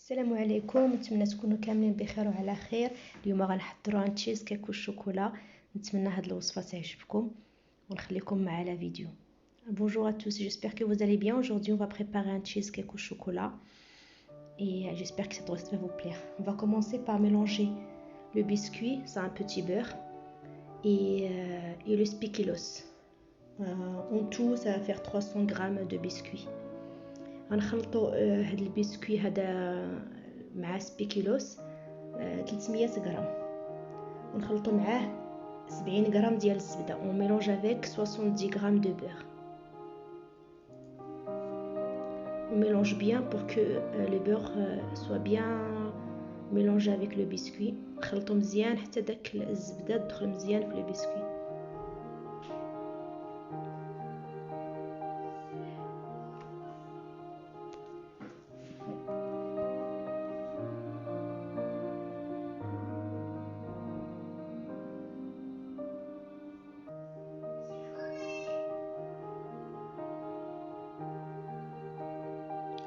السلام عليكم، نتمنى تكونوا كاملين بخير وعلى خير. اليوم غنحضروا ان تشيز كيك والشوكولا. نتمنى هاد الوصفه تعجبكم ونخليكم مع لا فيديو. Bonjour à tous, j'espère que vous allez bien. Aujourd'hui on va préparer un cheesecake au chocolat et j'espère que cette recette va vous plaire. On va commencer par mélanger le biscuit, c'est un petit beurre, et le spéculoos. En tout ça va faire 300 grammes de biscuit. غنخلطوا هاد البسكوي هذا مع سبيكيلوس 300 غرام، ونخلطوا معاه 70 غرام ديال الزبده. اون ميلونج افيك 70 غرام دو بور. On mélange bien pour que le beurre soit bien mélangé avec le biscuit. نخلطوا مزيان حتى داك الزبده تدخل مزيان في البسكوي.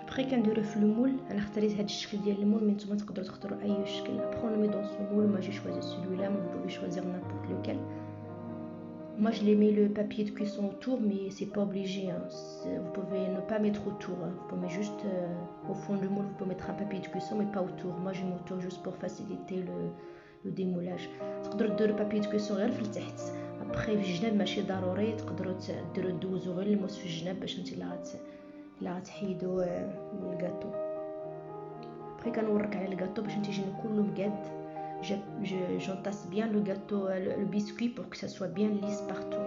ابخي كنديرو في المول. انا اختاريت هذا الشكل ديال المول، مي نتوما تقدروا تختاروا اي شكل. ابخي on le met dans ce moule. Moi j'ai choisi celui-là, mais vous pouvez choisir n'importe lequel. Moi je l'ai mis le papier de cuisson autour, mais c'est pas obligé, hein. Vous pouvez ne pas mettre autour, hein. Vous pouvez juste au fond du moule, vous pouvez mettre un papier de cuisson mais pas autour. Moi j'ai mis autour juste pour faciliter le démoulage. تقدروا ديروا papier de cuisson غير في التحت. ابخي في الجناب ماشي ضروري، تقدروا ديروا دوزو غير الموس في الجناب باش لا غتحيدوا من الكاطو. بغي كنوريك على الكاطو باش تيجينا كله مقاد. j'entasse bien le gâteau, le biscuit pour que ça soit bien lisse partout.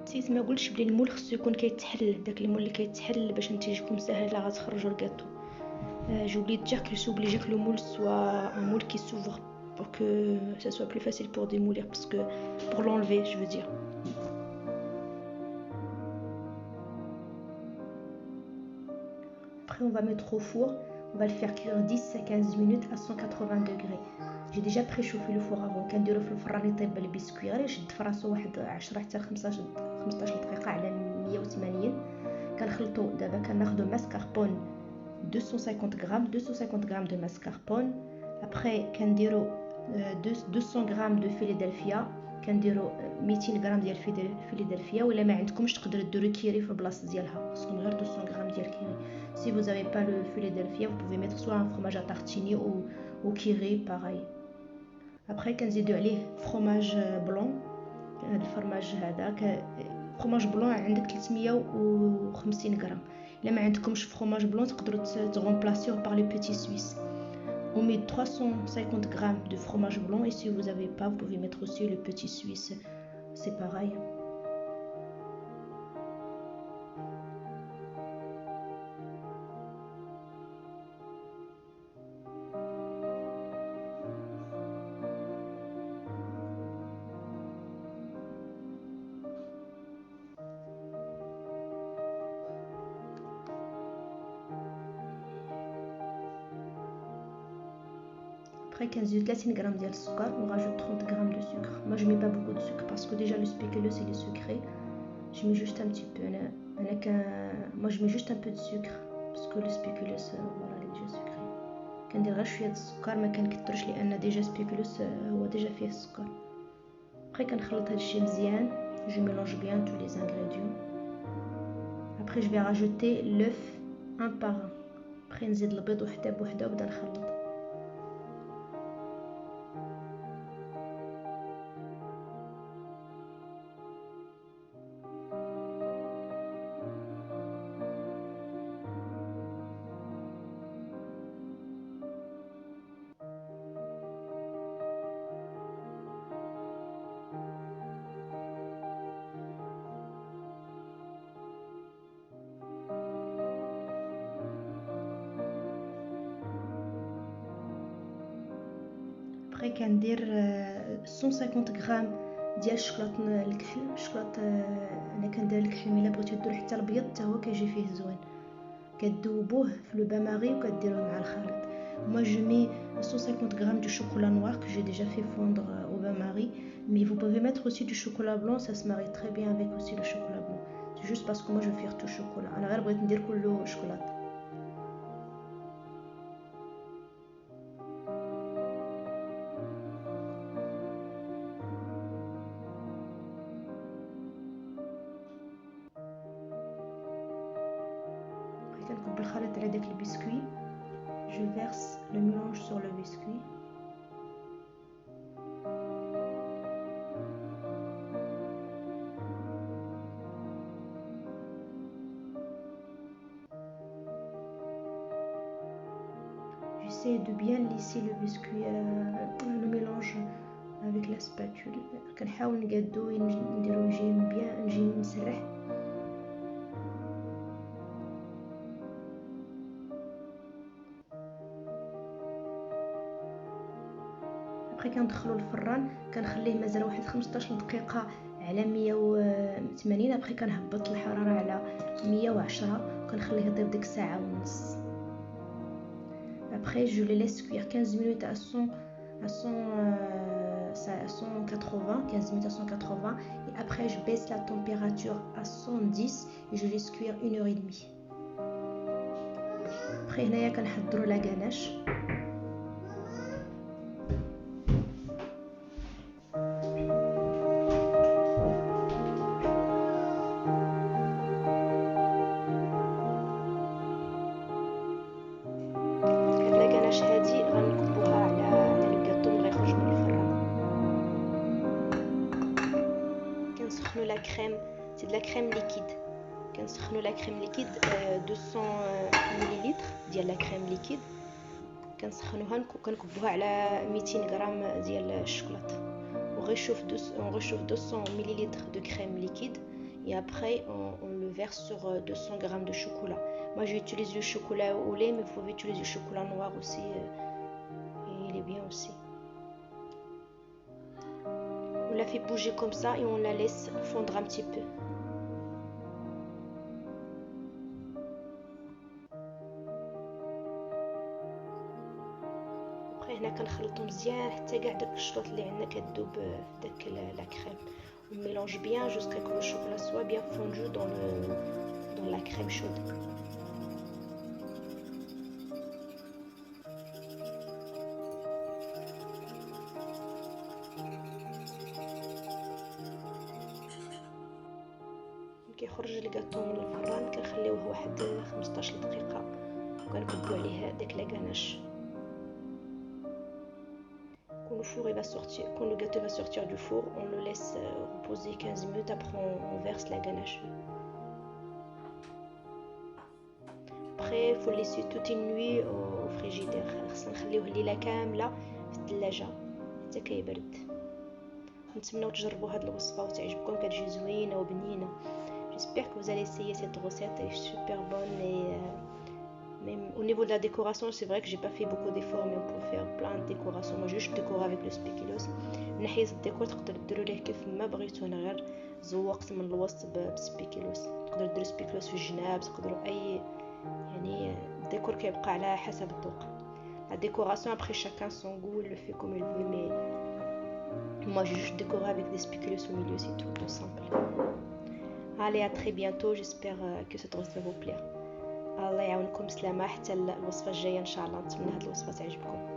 نسيت ما قلتش بلي المول خصو يكون كيتحل، داك المول اللي كيتحل باش نتيجيكم ساهله غتخرجوا الكاطو. j'ai oublié de dire que je suis obligée que le moule soit un moule qui s'ouvre pour que ça soit plus facile pour démoulir, parce que pour l'enlever je veux dire. Après on va mettre au four, on va le faire cuire 10 à 15 minutes à 180 degrés. J'ai déjà préchauffé le four avant. كنديرو في الفران يطيب البسكوي غير يشد في راسو واحد 10 حتى 15 دقيقه على 180. كنخلطوا دابا كناخذوا ماسكاربون 250 غرام de mascarpone. Après كنديرو 200 غرام de فيلادلفيا، كنديرو 200 غرام ديال فيلادلفيا، ولا ما عندكمش تقدروا ديروا كيري في البلاصه ديالها، خصكم غير 200 غرام ديال كيري. Si vous n'avez pas le Philadelphia, vous pouvez mettre soit un fromage à tartiner ou curry, pareil. Après, كنزيدو عليه fromage blanc. هذا الفرماج هذا fromage blanc عندك 350 غرام. إلا ما عندكمش fromage blanc تقدروا تغومبلاسيوه par les petits suisses. On met 350 grammes de fromage blanc, et si vous n'avez pas, vous pouvez mettre aussi le petit suisse, c'est pareil. Après 30 grammes de sucre, on rajoute 30 grammes de sucre. Moi je mets pas beaucoup de sucre parce que déjà le spéculoos il est sucré. Je mets juste un petit peu. Moi je mets juste un peu de sucre parce que le spéculoos voilà il est déjà sucré. كندير غير شويه السكر، ما كنكثرش لان ديجا spéculoos هو ديجا فيه السكر. Après كنخلط هادشي مزيان. Je mélange bien tous les ingrédients. Après je vais rajouter l'œuf un par un. Après نزيد البيض وحده بوحده وبدا نخلط. Après كندير 150 غرام ديال الشوكولاط الكحل. الشوكولاط انا كندير الكحل، ملي بغيتو ديروا حتى الابيض حتى هو كيجي فيه زوين. كدوبوه في لو باماري وكديروه مع الخليط. Moi je mets 150 grammes de chocolat noir que j'ai déjà fait fondre au bain-marie, mais vous pouvez mettre aussi du chocolat blanc, ça se marie très bien avec aussi le chocolat blanc. جوست باسكو ما جو فيغ تو شوكولا، انا غير بغيت ندير كله شوكولاط. كنكب الخليط على داك البسكوي، جو فيرس لو ميلونج سور لو بسكوي. J'essaie de bien lisser le biscuit, le mélange avec la spatule. كنحاول نقادو نديرو يجي بيان، نجي مسرح. ابخي كندخلو الفران، كنخليه مازال واحد 15 دقيقه على 180. ابخي كنهبط الحراره على 110 وكنخليه يطيب ديك ساعه ونص. Après je les laisse cuire 15 minutes à 180, 15 minutes à 180, et après je baisse la température à 110 et je laisse cuire 1h30. Après هنايا كنحضروا لا غاناش. هادي غنكبوها على الكاطو اللي غيخرج من الفران. كنسخنوا لا كريم، سي لا كريم ليكيد. كنسخنوا لا كريم ليكيد 200 مليلتر ديال لا كريم ليكيد، كنسخنوها كنكبوها على 200 غرام ديال الشوكولاط. وغيشوف 200 مليلتر دو كريم ليكيد et après on le verse sur 200 grammes de chocolat. Moi j'utilise du chocolat au lait, mais vous pouvez utiliser du chocolat noir aussi, et il est bien aussi. On la fait bouger comme ça et on la laisse fondre un petit peu. Après هنا كنخلطو مزيان حتى كاع داك الشطوط اللي عندنا كتذوب في داك لا كريم. On mélange bien jusqu'à que le chocolat soit bien fondu dans la crème chaude. كيخرج الكاطو من الفران كنخليوه واحد 15 دقيقه وكنكبو عليه داك لا غاناش. Quand le four va sortir, quand le gâteau va sortir du four, on le laisse reposer 15 minutes. Après, on verse la ganache. Après, il faut le laisser toute une nuit au frigidaire. خصنا نخليوه الليله كامله في الثلاجه حتى كيبرد. نتمنوا تجربوا هذه الوصفه وتعجبكم، كتجي زوينه وبنينه. J'espère que vous allez essayer cette recette, elle est super bonne et même au niveau de la décoration, c'est vrai que j'ai pas fait beaucoup d'efforts, mais on peut faire plein de décorations. Moi juste décore avec le spéculoos. ناحية الديكور تقدروا ديروا ليه كيف ما بغيتو، انا غير زوقت من الوسط بالسبيكيلوس. تقدروا ديروا سبيكيلوس في الجناب، تقدروا اي يعني الديكور كيبقى على حسب الذوق. La décoration après chacun son goût, il le fait comme il veut, mais moi j'ai juste décoré avec des spéculoos au milieu, c'est tout simple. Allez, à très bientôt, j'espère que cette recette va vous plaire. الله يعاونكم، سلامة حتى الوصفة الجاية ان شاء الله. نتمنى هذه الوصفة تعجبكم.